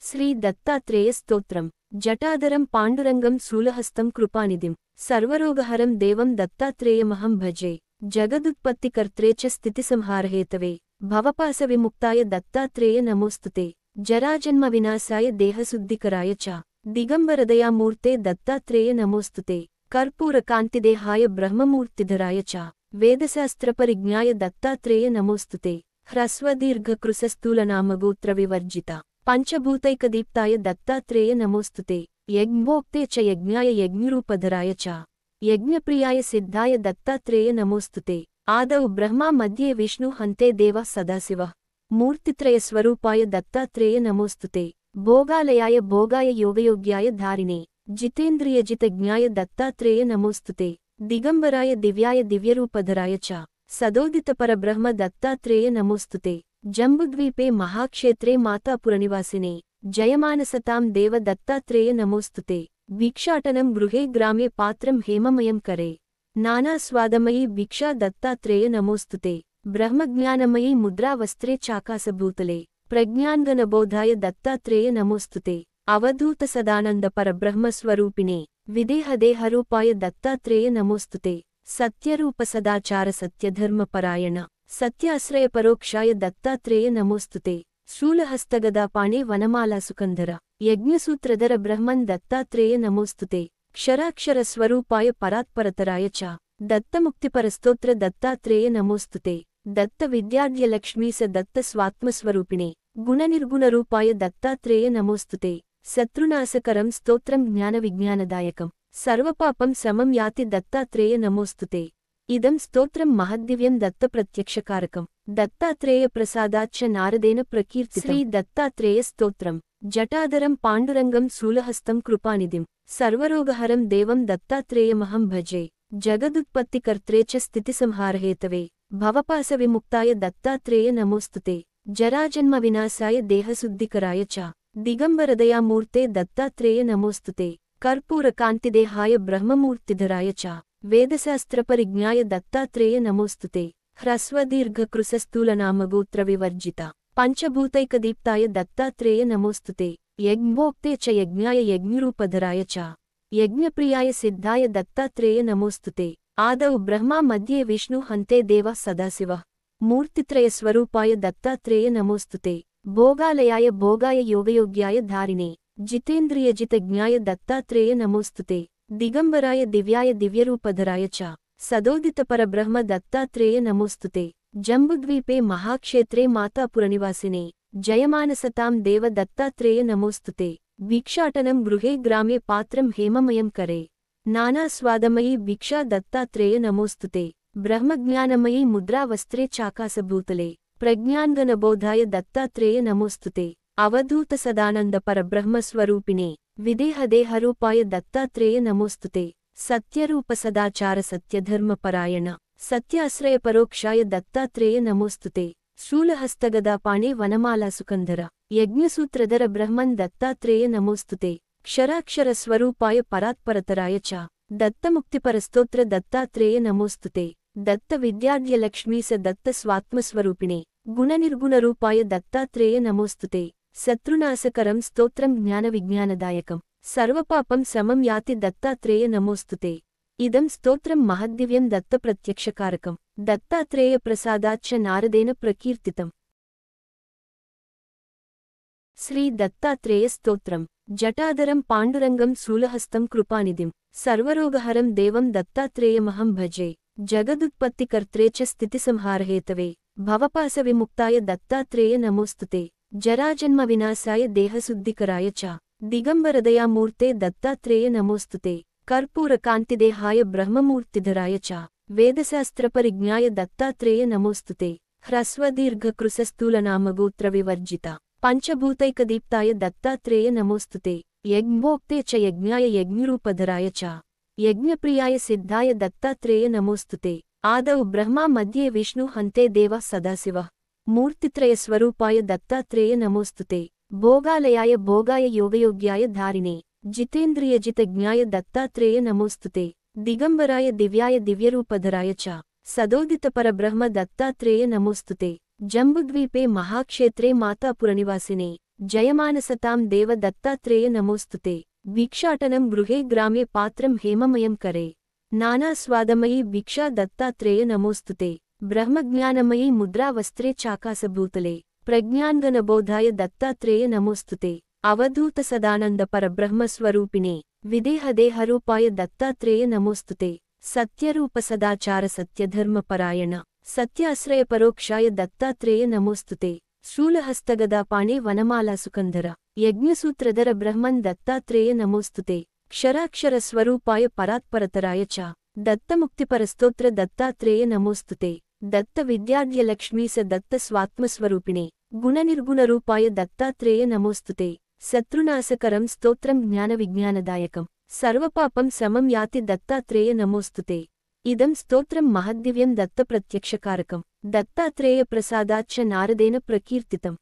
శ్రీ దత్తాత్రేయ స్తోత్రం. జటాధరం పాండురంగం శూలహస్తం కృపానిధిం సర్వరోగహరం దేవం దత్తాత్రేయమహం భజే. జగదుత్పత్తికర్త్రే చ స్థితిసంహారహేతవే భవపాశ విముక్తాయ దత్తాత్రేయ నమోస్తుతే. జరాజన్మ వినాశాయ దేహశుద్ధికరాయ చ దిగంబరదయామూర్తే దత్తాత్రేయ నమోస్తుతే. కర్పూరకాంతిదేహాయ బ్రహ్మమూర్తిధరాయ చ వేదశాస్త్రపరిజ్ఞాయ దత్తాత్రేయ నమోస్తుతే. హ్రస్వదీర్ఘకృశస్థూలనామగోత్రవివర్జిత పంచభూతైకదీప్తాయ దత్తాత్రేయ నమోస్తుతే. యజ్ఞోక్తే చ యజ్ఞాయ యజ్ఞరూపధరాయ చ యజ్ఞప్రియాయ సిద్ధాయ దత్తాత్రేయ నమోస్తుతే. ఆదౌ బ్రహ్మా మధ్యే విష్ణు హంతే దేవః సదాశివః మూర్తిత్రయస్వరూపాయ దత్తాత్రేయ నమోస్తుతే. భోగాలయాయ భోగాయ యోగయోగ్యాయ ధారిణే జితేంద్రియజితజ్ఞాయ దత్తాత్రేయ నమోస్తుతే. దిగంబరాయ దివ్యాయ దివ్యరూపధరాయ చ సదోదితపరబ్రహ్మ దత్తాత్రేయ నమోస్తుతే. జంబుద్వీపే మహాక్షేత్రే మాతాపురనివాసినే జయమానసతాం దేవ దత్తాత్రేయ నమోస్తుతే. భిక్షాటనం గృహే గ్రామే పాత్రం హేమమయం కరే నానాస్వాదమయీ భిక్షా దత్తాత్రేయ నమోస్తుతే. బ్రహ్మజ్ఞానమయీ ముద్రా వస్త్రే చాకాశభూతలే ప్రజ్ఞాన్గనబోధాయ దత్తాత్రేయ నమోస్తుతే. అవధూత సదానంద పరబ్రహ్మస్వరూపిణే విదేహదేహరూపాయ దత్తాత్రేయ నమోస్తుతే. సత్యరూప సదాచార సత్యధర్మపరాయణ సత్యాశ్రయ పరోక్షాయ దత్తాత్రేయ నమోస్తుతే. శూలహస్తగదాపాణే వనమాలాసుకంధర యజ్ఞసూత్రధర బ్రహ్మన్ దత్తాత్రేయ నమోస్తుతే. క్షరాక్షరస్వరూపాయ పరాత్పరతరాయ చ దత్తముక్తిపరస్తోత్ర దత్తాత్రేయ నమోస్తుతే. దత్త విద్యాఢ్యలక్ష్మీ స దత్త స్వాత్మస్వరూపిణే గుణనిర్గుణరూపాయ దత్తాత్రేయ నమోస్తుతే. శత్రునాశకరం స్తోత్రం జ్ఞానవిజ్ఞానదాయకం సర్వపాపం సమం యాతి దత్తాత్రేయ నమోస్తుతే. ఇదం స్తోత్రం మహద్దివ్యం దత్తప్రత్యక్షకారకం దత్తాత్రేయ ప్రసాదాచ్చ నారదేన ప్రకీర్తితం. శ్రీ దత్తాత్రేయ స్తోత్రం. జటాధరం పాండురంగం శూలహస్తం కృపానిధిం సర్వరోగహరం దేవం దత్తాత్రేయమహం భజే. జగదుత్పత్తికర్త్రే చ స్థితిసంహారహేతవే భవపాశ విముక్తాయ దత్తాత్రేయ నమోస్తుతే. జరాజన్మ వినాశాయ దేహశుద్ధికరాయ చ దిగంబరదయామూర్తే దత్తాత్రేయ నమోస్తుతే. కర్పూరకాంతిదేహాయ బ్రహ్మమూర్తిధరాయ చ వేదశాస్త్రపరిజ్ఞాయ దత్తాత్రేయ నమోస్తుతే. హ్రస్వదీర్ఘకృశస్థూలనామగోత్రవివర్జిత పంచభూతైకదీప్తాయ దత్తాత్రేయ నమోస్తుతే. యజ్ఞోక్తే చ యజ్ఞాయ యజ్ఞరూపధరాయ చ యజ్ఞప్రియాయ సిద్ధాయ దత్తాత్రేయ నమోస్తుతే. ఆదౌ బ్రహ్మా మధ్యే విష్ణు హంతే దేవః సదాశివః మూర్తిత్రయస్వరూపాయ దత్తాత్రేయ నమోస్తుతే. భోగాలయాయ భోగాయ యోగయోగ్యాయ ధారిణే జితేంద్రియజితజ్ఞాయ దత్తాత్రేయ నమోస్తుతే. దిగంబరాయ దివ్యాయ దివ్యరూపధరాయ చ సదోదితపరబ్రహ్మ దత్తాత్రేయ నమోస్తుతే. జంబుద్వీపే మహాక్షేత్రే మాతాపురనివాసినే జయమానసతాం దేవ దత్తాత్రేయ నమోస్తుతే. భిక్షాటనం గృహే గ్రామే పాత్రం హేమమయం కరే నానాస్వాదమయీ భిక్షా దత్తాత్రేయ నమోస్తుతే. బ్రహ్మజ్ఞానమయీ ముద్రా వస్త్రే చాకాశభూతలే ప్రజ్ఞాన్గనబోధాయ దత్తాత్రేయ నమోస్తుతే. అవధూత సదానంద పరబ్రహ్మస్వరూపిణే విదేహదేహరూపాయ దత్తాత్రేయ నమోస్తుతే. సత్యరూప సదాచార సత్యధర్మపరాయణ సత్యాశ్రయ పరోక్షాయ దత్తాత్రేయ నమోస్తుతే. శూలహస్తగదాపాణే వనమాలాసుకంధర యజ్ఞసూత్రధర బ్రహ్మన్ దత్తాత్రేయ నమోస్తుతే. క్షరాక్షరస్వరూపాయ పరాత్పరతరాయ చ దత్తముక్తిపరస్తోత్ర దత్తాత్రేయ నమోస్తుతే. దత్త విద్యాఢ్యలక్ష్మీ స దత్త స్వాత్మస్వరూపిణే గుణనిర్గుణరూపాయ దత్తాత్రేయ నమోస్తుతే. శత్రునాశకరం స్తోత్రం జ్ఞానవిజ్ఞానదాయకం సర్వపాపం సమం యాతి దత్తాత్రేయ నమోస్తుతే. ఇదం స్తోత్రం మహద్దివ్యం దత్తప్రత్యక్షకారకం దత్తాత్రేయ ప్రసాదాచ్చ నారదేన ప్రకీర్తితం. శ్రీ దత్తాత్రేయ స్తోత్రం. జటాధరం పాండురంగం శూలహస్తం కృపానిధిం సర్వరోగహరం దేవం దత్తాత్రేయమహం భజే. జగదుత్పత్తికర్త్రే చ స్థితిసంహారహేతవే భవపాశ విముక్తాయ దత్తాత్రేయ నమోస్తుతే. జరాజన్మ వినాశాయ దేహశుద్ధికరాయ చ దిగంబరదయామూర్తే దత్తాత్రేయ నమోస్తుతే. కర్పూరకాంతిదేహాయ బ్రహ్మమూర్తిధరాయ చ వేదశాస్త్రపరిజ్ఞాయ దత్తాత్రేయ నమోస్తుతే. హ్రస్వదీర్ఘకృశస్థూలనామగోత్రవివర్జిత పంచభూతైకదీప్తాయ దత్తాత్రేయ నమోస్తుతే. యజ్ఞోక్తే చ యజ్ఞాయ యజ్ఞరూపధరాయ చ యజ్ఞప్రియాయ సిద్ధాయ దత్తాత్రేయ నమోస్తుతే. ఆదౌ బ్రహ్మా మధ్యే విష్ణు హంతే దేవః సదాశివః మూర్తిత్రయస్వరూపాయ దత్తాత్రేయ నమోస్తుతే. భోగాలయాయ భోగాయ యోగయోగ్యాయ ధారిణే జితేంద్రియజితజ్ఞాయ దత్తాత్రేయ నమోస్తుతే. దిగంబరాయ దివ్యాయ దివ్యరూపధరాయ చ సదోదితపరబ్రహ్మ దత్తాత్రేయ నమోస్తుతే. జంబుద్వీపే మహాక్షేత్రే మాతాపురనివాసినే जयमानसतां देव दत्तात्रेय नमोस्तुते भिक्षाटनं गृहे ग्रामे पात्रं हेममयं करे नानास्वादमयी भिक्षा दत्तात्रेय नमोस्तुते ब्रह्मज्ञानमयी मुद्रा वस्त्रे चाकाशभूतले प्रज्ञानगणबोधाय दत्तात्रेय नमोस्तुते अवधूत सदानंद परब्रह्मस्वरूपिणे विदेहदेहरूपाय दत्तात्रेय नमोस्तुते सत्यरूप सदाचार सत्यधर्मपरायण सत्याश्रय परोक्षाय दत्तात्रेय नमोस्तुते शूलहस्तगदापाणे वनमाला सुकंधर यज्ञसूत्रधर ब्रह्मन् दत्तात्रेय नमोस्तुते क्षराक्षरस्वरूपाय परात्परतराय च दत्तमुक्तिपरस्तोत्र दत्तात्रेय नमोस्तुते दत्तविद्याढ्यलक्ष्मी स दत्तस्वात्मस्वरूपिणे गुणनिर्गुणरूपाय दत्तात्रेय नमोस्तुते शत्रुनाशकरं स्तोत्रं ज्ञानविज्ञानदायकं सर्वपापं समं याति दत्तात्रेय नमोस्तुते इदं स्तोत्रं महद्दिव्यं दत्तप्रत्यक्षकारकं दत्तात्रेयप्रसादाच्च नारदेन प्रकीर्तितम्।